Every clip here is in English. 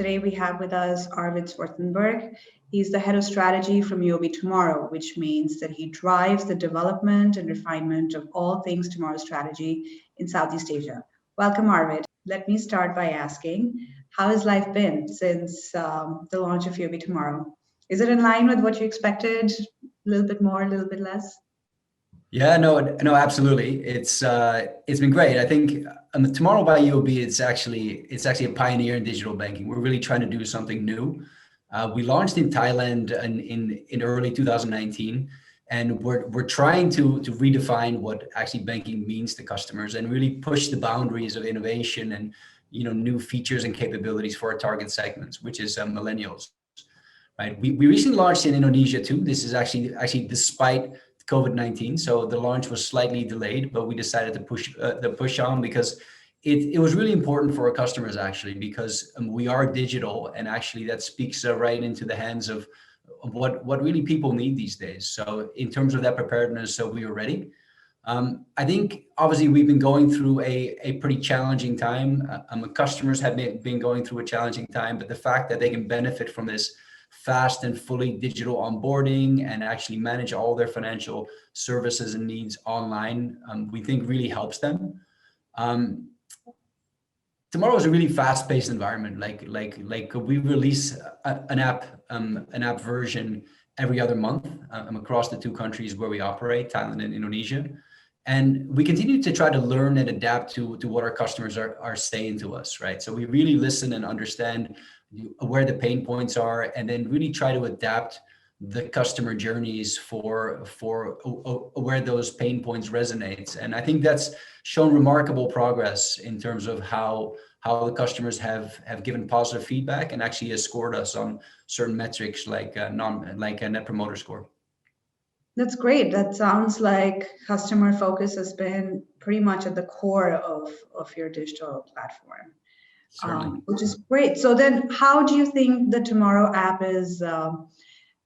today we have with us Arvid Swartsenburg. He's the head of strategy from UOB Tomorrow, which means that he drives the development and refinement of all things tomorrow strategy in Southeast Asia. Welcome, Arvid. Let me start by asking, how has life been since the launch of UOB Tomorrow? Is it in line with what you expected? A little bit more, a little bit less? Yeah, no, absolutely. It's been great. I think Tomorrow by UOB, it's actually a pioneer in digital banking. We're really trying to do something new. We launched in Thailand in early 2019, and we're trying to redefine what actually banking means to customers and really push the boundaries of innovation and new features and capabilities for our target segments, which is millennials. Right. We recently launched in Indonesia too. This is actually despite COVID-19, so the launch was slightly delayed, but we decided to push on because it was really important for our customers actually, because we are digital, and actually that speaks right into the hands of what really people need these days. So in terms of that preparedness, so we were ready. I think obviously we've been going through a pretty challenging time. Customers have been going through a challenging time, but the fact that they can benefit from this fast and fully digital onboarding and actually manage all their financial services and needs online, we think really helps them. Tomorrow is a really fast-paced environment. Like we release an app version every other month across the two countries where we operate, Thailand and Indonesia. And we continue to try to learn and adapt to what our customers are saying to us, right? So we really listen and understand where the pain points are, and then really try to adapt the customer journeys for where those pain points resonates. And I think that's shown remarkable progress in terms of how the customers have given positive feedback and actually has scored us on certain metrics like a net promoter score. That's great. That sounds like customer focus has been pretty much at the core of your digital platform. Which is great. So then how do you think the Tomorrow app is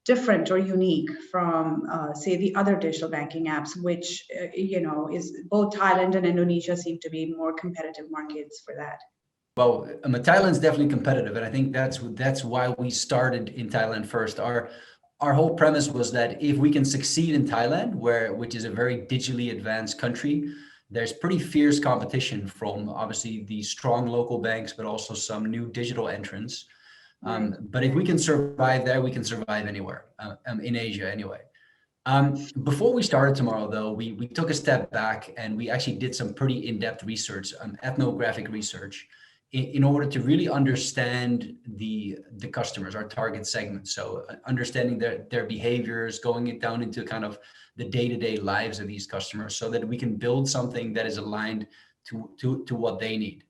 different or unique from, say, the other digital banking apps, which, is both Thailand and Indonesia seem to be more competitive markets for that? Well, Thailand's definitely competitive. And I think that's why we started in Thailand first. Our whole premise was that if we can succeed in Thailand, which is a very digitally advanced country, there's pretty fierce competition from obviously the strong local banks, but also some new digital entrants. But if we can survive there, we can survive anywhere, in Asia anyway. Before we started Tomorrow, though, we took a step back and we actually did some pretty in-depth research, ethnographic research, in order to really understand the customers, our target segments. So understanding their behaviors, going down into kind of the day-to-day lives of these customers, so that we can build something that is aligned to what they need,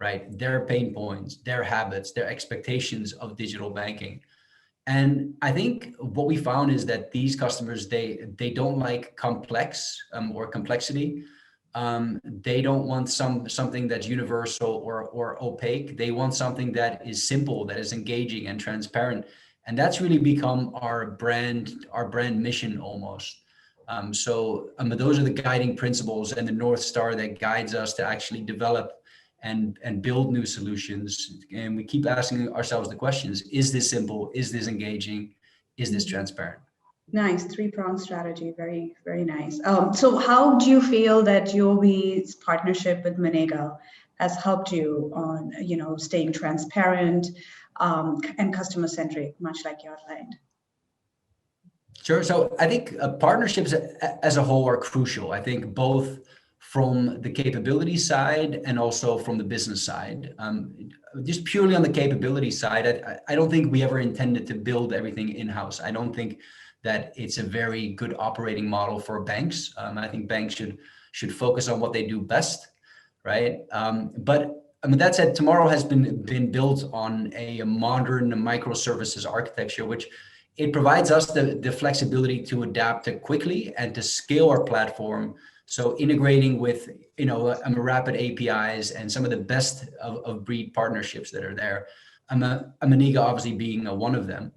right? Their pain points, their habits, their expectations of digital banking. And I think what we found is that these customers, they don't like complex or complexity. They don't want something that's universal or opaque. They want something that is simple, that is engaging and transparent. And that's really become our brand mission almost. So those are the guiding principles and the North Star that guides us to actually develop and build new solutions. And we keep asking ourselves the questions: is this simple? Is this engaging? Is this transparent? Nice, three-pronged strategy. Very, very nice. So how do you feel that UOB's partnership with Meniga has helped you on, staying transparent and customer-centric, much like you outlined? Sure. So I think partnerships as a whole are crucial. I think both from the capability side and also from the business side. Just purely on the capability side, I don't think we ever intended to build everything in-house. I don't think that it's a very good operating model for banks. I think banks should focus on what they do best, right? But that said, Tomorrow has been built on a modern microservices architecture, which it provides us the flexibility to adapt quickly and to scale our platform. So integrating with rapid APIs and some of the best of breed partnerships that are there. Meniga obviously being one of them.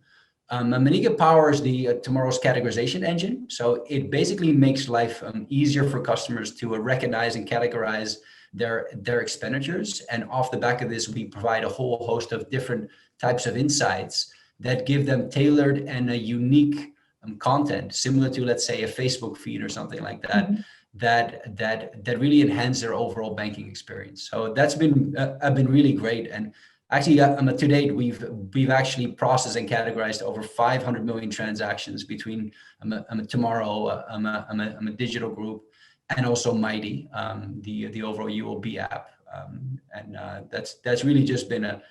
Meniga powers the Tomorrow's categorization engine. So it basically makes life easier for customers to recognize and categorize their expenditures. And off the back of this, we provide a whole host of different types of insights that give them tailored and a unique content, similar to, let's say, a Facebook feed or something like that, that really enhance their overall banking experience. So that's been really great. And actually, to date, we've actually processed and categorized over 500 million transactions between Tomorrow, a digital group, and also Mighty, the overall UOB app, and that's really just been a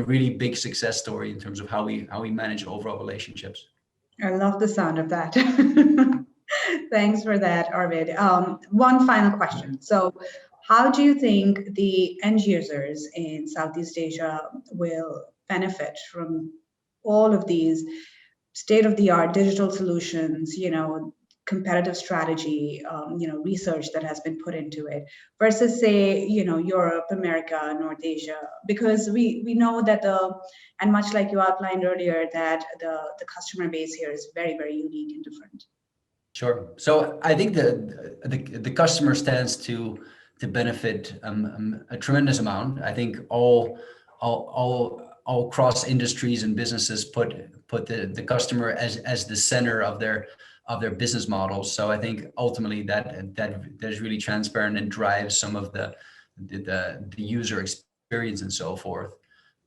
really big success story in terms of how we manage overall relationships. I love the sound of that. Thanks for that, Arvid. One final question. So how do you think the end users in Southeast Asia will benefit from all of these state-of-the-art digital solutions, competitive strategy, research that has been put into it versus, say, Europe, America, North Asia? Because we know that and much like you outlined earlier, that the customer base here is very, very unique and different. Sure. So I think the customer stands to benefit a tremendous amount. I think all cross industries and businesses put the customer as the center of their business models. So I think ultimately that is really transparent and drives some of the user experience and so forth.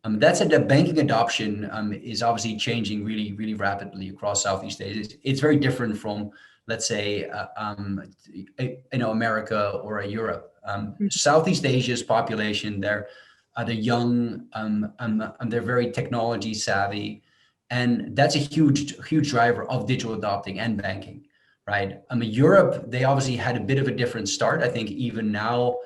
That said, the banking adoption is obviously changing really, really rapidly across Southeast Asia. It's very different from, let's say, America or Europe. Southeast Asia's population, they're young, they're very technology savvy, and that's a huge driver of digital adopting and banking, right? Europe, they obviously had a bit of a different start. I think even now,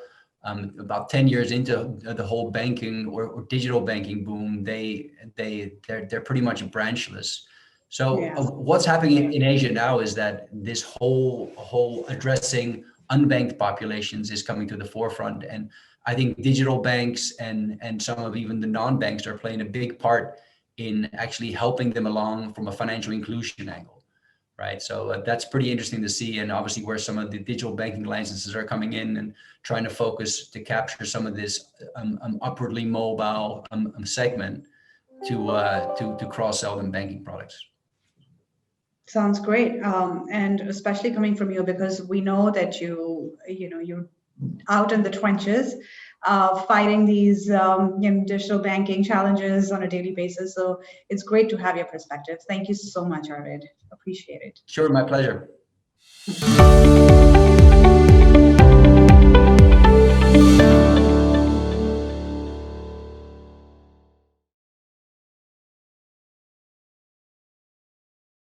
about 10 years into the whole banking or digital banking boom, they're pretty much branchless. So what's happening in Asia now is that this whole addressing unbanked populations is coming to the forefront. And I think digital banks and some of even the non-banks are playing a big part in actually helping them along from a financial inclusion angle, right? So that's pretty interesting to see. And obviously where some of the digital banking licenses are coming in and trying to focus to capture some of this upwardly mobile segment to cross-sell them banking products. Sounds great, and especially coming from you, because we know that you're out in the trenches, fighting these digital banking challenges on a daily basis. So it's great to have your perspective. Thank you so much, Arvid. Appreciate it. Sure, my pleasure.